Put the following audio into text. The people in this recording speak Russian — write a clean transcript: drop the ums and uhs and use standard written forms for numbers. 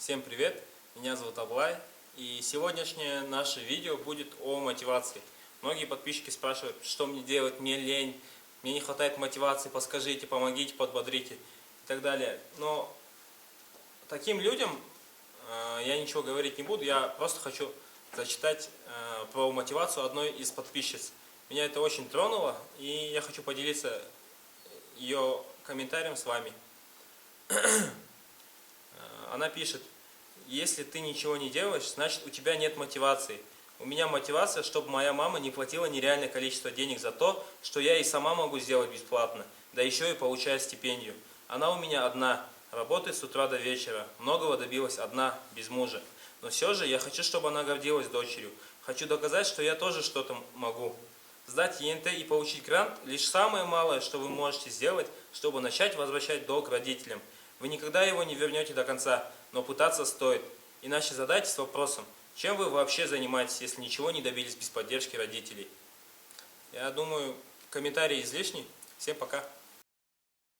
Всем привет, меня зовут Аблай, и сегодняшнее наше видео будет о мотивации. Многие подписчики спрашивают, что мне делать, мне лень, мне не хватает мотивации, подскажите, помогите, подбодрите и так далее. Но таким людям я ничего говорить не буду, я просто хочу зачитать про мотивацию одной из подписчиц. Меня это очень тронуло, и я хочу поделиться ее комментарием с вами. Она пишет: если ты ничего не делаешь, значит у тебя нет мотивации. У меня мотивация, чтобы моя мама не платила нереальное количество денег за то, что я и сама могу сделать бесплатно, да еще и получая стипендию. Она у меня одна, работает с утра до вечера, многого добилась одна, без мужа. Но все же я хочу, чтобы она гордилась дочерью. Хочу доказать, что я тоже что-то могу. Сдать ЕНТ и получить грант – лишь самое малое, что вы можете сделать, чтобы начать возвращать долг родителям. Вы никогда его не вернете до конца, но пытаться стоит. Иначе задайтесь вопросом, чем вы вообще занимаетесь, если ничего не добились без поддержки родителей. Я думаю, комментарии излишни. Всем пока.